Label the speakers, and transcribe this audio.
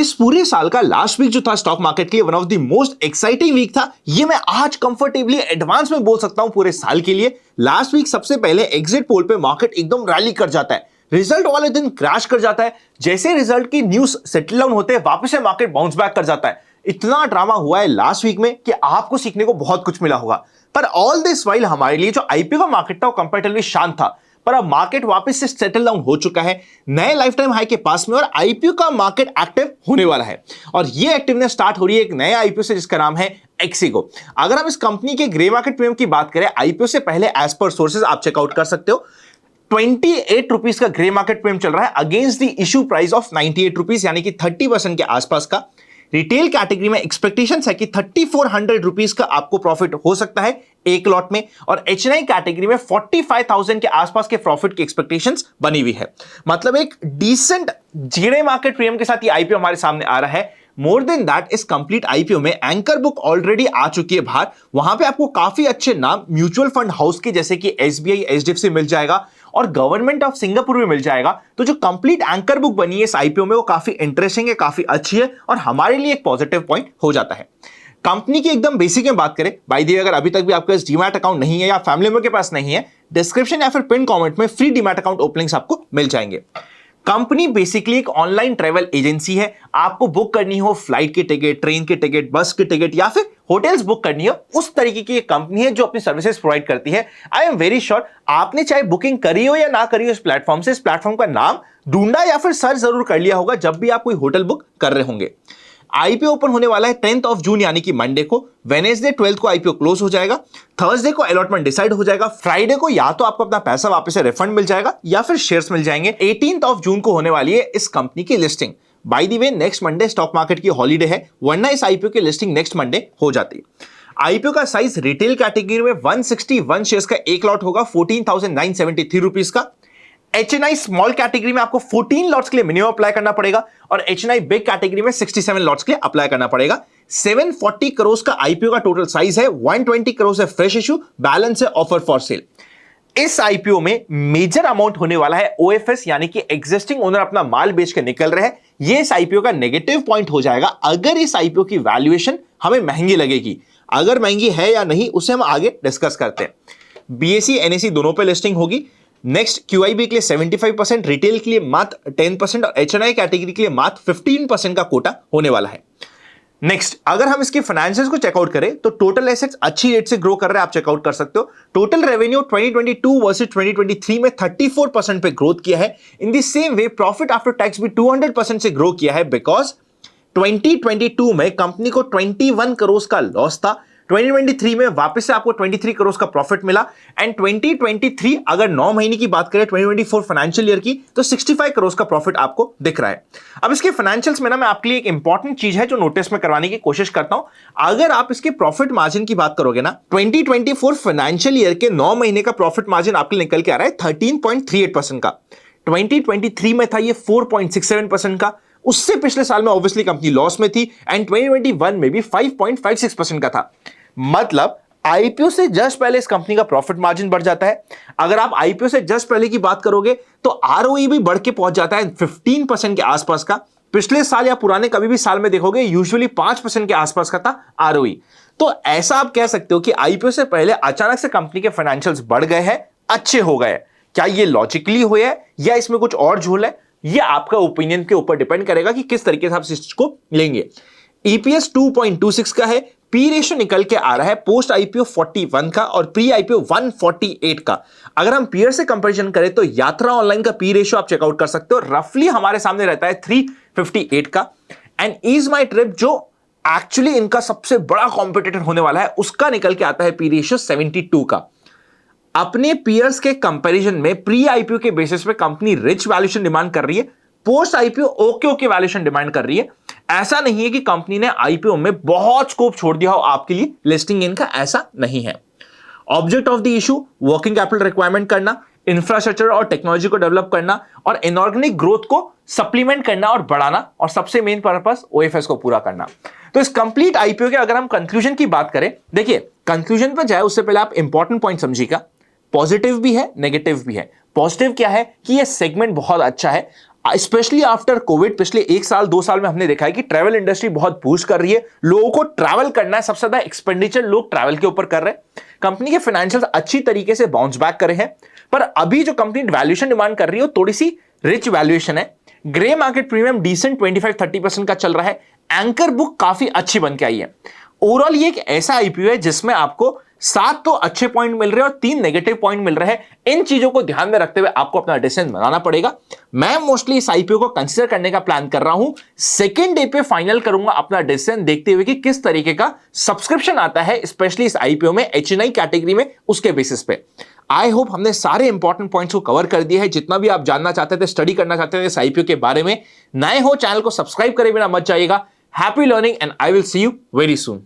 Speaker 1: इस पूरे साल का लास्ट वीक जो था स्टॉक मार्केट के लिए one of the most exciting week था। ये मैं आज कंफर्टेबली एडवांस में बोल सकता हूं पूरे साल के लिए। लास्ट वीक सबसे पहले एग्जिट पोल पे मार्केट एकदम रैली कर जाता है, रिजल्ट वाले दिन क्रैश कर जाता है। जैसे रिजल्ट की न्यूज सेटल डाउन होते हैं वापस से मार्केट बाउंस बैक कर जाता है। इतना ड्रामा हुआ है लास्ट वीक में कि आपको सीखने को बहुत कुछ मिला होगा। पर ऑल दिस वाइल हमारे लिए जो आईपीओ का मार्केट था वो कंपैरेटिवली शांत था, पर अब मार्केट वापस से सेटल डाउन हो चुका है नए लाइफ टाइम हाई के पास में और आईपीओ का मार्केट एक्टिव होने वाला है। और ये एक्टिवनेस स्टार्ट हो रही है एक नए आईपीओ से जिसका नाम है एक्सिगो। अगर हम इस कंपनी के ग्रे मार्केट प्रीमियम की बात करें आईपीओ से पहले एज पर सोर्सेज आप चेकआउट कर सकते हो, 28 रुपीज का ग्रे मार्केट प्रीमियम चल रहा है against the issue price of 98 rupees, यानी कि 30% के आसपास का। रिटेल कैटेगरी में एक्सपेक्टेशन है कि 3400 रुपीज का आपको प्रॉफिट हो सकता है एक लॉट में, और एचएनआई कैटेगरी में 45,000 के आसपास के प्रॉफिट की एक्सपेक्टेशंस बनी हुई है। मतलब एक डिसेंट जीरे मार्केट प्रीमियम के साथ ये आईपीओ हमारे सामने आ रहा है। मोर देन दैट इस कंप्लीट आईपीओ में एंकर बुक ऑलरेडी आ चुकी है बाहर। वहां पे आपको काफी अच्छे नाम म्यूचुअल फंड हाउस के जैसे कि एसबीआई, एचडीएफसी मिल जाएगा और गवर्नमेंट ऑफ सिंगापुर भी मिल जाएगा। तो जो कंप्लीट एंकर बुक बनी है इस आईपीओ में वो काफी इंटरेस्टिंग है, काफी अच्छी है और हमारे लिए एक पॉजिटिव पॉइंट हो जाता है। कंपनी की एकदम बेसिक में बात करें, बाय द वे अगर अभी तक भी आपके पास डीमैट अकाउंट नहीं है या फैमिली मेंबर के पास नहीं है, डिस्क्रिप्शन या फिर पिन कमेंट में फ्री डीमैट अकाउंट ओपनिंग्स आपको मिल जाएंगे। कंपनी बेसिकली एक ऑनलाइन ट्रैवल एजेंसी है। आपको बुक करनी हो फ्लाइट की टिकट, ट्रेन की टिकट, बस की टिकट या फिर होटल्स बुक करनी हो, उस तरीके की एक कंपनी है जो अपनी सर्विसेज प्रोवाइड करती है। आई एम वेरी श्योर आपने चाहे बुकिंग करी हो या ना करी हो इस प्लेटफॉर्म से, इस प्लेटफॉर्म का नाम ढूंढा या फिर सर्च जरूर कर लिया होगा जब भी आप कोई होटल बुक कर रहे होंगे। आईपीओ ओपन होने वाला है 10th ऑफ जून यानी कि मंडे को। वेडनेसडे 12th को आईपीओ क्लोज हो जाएगा। थर्सडे को अलॉटमेंट डिसाइड हो जाएगा। फ्राइडे को या तो आपको अपना पैसा वापस से रिफंड मिल जाएगा या फिर शेयर्स मिल जाएंगे। 18th ऑफ जून को होने वाली है इस कंपनी की listing. By the way next Monday stock market की हॉलीडे है, वरना इस आईपीओ की लिस्टिंग नेक्स्ट मंडे हो जाती है। आईपीओ का साइज रिटेल कैटेगरी में 161 शेयर्स का एक लॉट होगा 14,973 रुपीज का। एचएनआई स्मॉल कैटेगरी में आपको 14 लॉट्स के लिए मिनिमम अप्लाई करना पड़ेगा और एचएनआई बिग कैटेगरी में 67 लॉट्स के लिए अप्लाई करना पड़ेगा। 740 करोड़ का आईपीओ का टोटल साइज है। 120 करोड़ है फ्रेश इशू, बैलेंस है ऑफर फॉर सेल। इस आईपीओ में मेजर अमाउंट होने वाला है ओएफएस, यानी कि एग्जिस्टिंग ओनर अपना माल बेच के निकल रहे हैं। यह इस आईपीओ का नेगेटिव पॉइंट हो जाएगा अगर इस आईपीओ की वैल्यूएशन हमें महंगी लगेगी। अगर महंगी है या नहीं उसे हम आगे डिस्कस करते हैं। बीएसई एनएसई दोनों पे लिस्टिंग होगी। नेक्स्ट क्यूआईबी के लिए 75%, रिटेल के लिए मात्र 10% और एचएनआई कैटेगरी के लिए मात्र 15% का कोटा होने वाला है। नेक्स्ट अगर हम इसके फाइनेंशियल्स को चेकआउट करें तो टोटल एसेट्स अच्छी रेट से ग्रो कर रहे हैं, आप चेकआउट कर सकते हो। टोटल रेवेन्यू 2022 वर्सेस 2023 में 34% पे ग्रोथ किया है। In the same way profit after tax भी 200% से ग्रो किया है, बिकॉज 2022 में कंपनी को 21 करोड़ का लॉस था। 2023 में वापस से आपको 23 करोड़ का प्रॉफिट मिला एंड 2023 अगर 9 महीने की बात करें 2024 फाइनेंशियल ईयर की तो 65 करोड़ का प्रॉफिट आपको दिख रहा है। अब इसके फाइनेंशियल्स में ना मैं आपके लिए एक इंपॉर्टेंट चीज है जो नोटिस में करवाने की कोशिश करता हूं। अगर आप इसके प्रॉफिट मार्जिन की बात करोगे ना 2024 फाइनेंशियल ईयर के 9 महीने का प्रॉफिट मार्जिन आपके निकल के आ रहा है 13.38% का। 2023 में था ये 4.67% का। उससे पिछले साल में ऑब्वियसली कंपनी लॉस में थी एंड 2021 में भी 5.56% का था। मतलब आईपीओ से जस्ट पहले इस कंपनी का प्रॉफिट मार्जिन बढ़ जाता है। अगर आप आईपीओ से जस्ट पहले की बात करोगे तो आरओई भी बढ़ के पहुंच जाता है 15% के आसपास का। पिछले साल या पुराने कभी भी साल में देखोगे यूजुअली 5% के आसपास का था आरओई। तो ऐसा आप कह सकते हो कि आईपीओ से पहले अचानक से कंपनी के फाइनेंशियल्स बढ़ गए हैं, अच्छे हो गए। क्या ये लॉजिकली हुआ है या इसमें कुछ और झोल है, ये आपका ओपिनियन के ऊपर डिपेंड करेगा कि किस तरीके से आप इस चीज को लेंगे। ईपीएस 2.26 का है। पी रेशियो निकल के आ रहा है पोस्ट आईपीओ 41 का और प्री आईपीओ 148 का। अगर हम पीयर से कंपैरिजन करें तो यात्रा ऑनलाइन का पी रेशियो आप चेकआउट कर सकते हो, रफली हमारे सामने रहता है 358 का। एंड ईज माई ट्रिप जो एक्चुअली इनका सबसे बड़ा कॉम्पिटिटर होने वाला है उसका निकल के आता है पी रेशियो 72 का। अपने पीयर्स के कंपैरिजन में प्री आईपीओ के बेसिस पे कंपनी रिच वैल्यूएशन डिमांड कर रही है, post IPO okay okay valuation demand कर रही है। ऐसा नहीं है कि कंपनी ने आईपीओ में बहुत स्कोप छोड़ दिया हो आपके लिए लिस्टिंग इनका, ऐसा नहीं है। Object of the issue working capital requirement करना, इंफ्रास्ट्रक्चर और टेक्नोलॉजी को डेवलप करना और इनऑर्गेनिक ग्रोथ को सप्लीमेंट करना और बढ़ाना, और सबसे मेन पर्पस ओएफएस को पूरा करना। तो इस कंप्लीट आईपीओ के अगर हम कंक्लूजन की बात करें, देखिए कंक्लूजन पर जाए उससे पहले आप इंपॉर्टेंट पॉइंट समझिएगा। पॉजिटिव भी है नेगेटिव भी है। पॉजिटिव क्या है कि ये सेगमेंट बहुत अच्छा है। स्पेशली आफ्टर कोविड पिछले 1 साल 2 साल में हमने देखा है कि ट्रैवल इंडस्ट्री बहुत बूस्ट कर रही है, लोगों को ट्रैवल करना है, सबसे ज्यादा एक्सपेंडिचर लोग ट्रैवल के ऊपर कर रहे हैं। कंपनी के फाइनेंशियल्स अच्छी तरीके से बाउंस बैक करे हैं, पर अभी जो कंपनी वैल्यूएशन डिमांड कर रही है वो थोड़ी सी रिच वैल्यूएशन है। ग्रे मार्केट प्रीमियम डिसेंट 25-30% का चल रहा है। एंकर बुक काफी अच्छी बन के आई है। ओवरऑल ये एक ऐसा आईपीओ है जिसमें आपको 7 तो अच्छे पॉइंट मिल रहे हैं और 3 नेगेटिव पॉइंट मिल रहे हैं। इन चीजों को ध्यान में रखते हुए आपको अपना डिसीजन बनाना पड़ेगा। मैं मोस्टली इस आईपीओ को कंसीडर करने का प्लान कर रहा हूं। सेकेंड डे पे फाइनल करूंगा अपना डिसीजन, देखते हुए कि किस तरीके का सब्सक्रिप्शन आता है स्पेशली इस आईपीओ में एचएनआई कैटेगरी में, उसके बेसिस पे। आई होप हमने सारे इंपॉर्टेंट पॉइंट्स को कवर कर दिया है। जितना भी आप जानना चाहते थे, स्टडी करना चाहते थे इस आईपीओ के बारे में, नए हो चैनल को सब्सक्राइब करे बिना मत जाइएगा। Happy learning and I will see you very soon.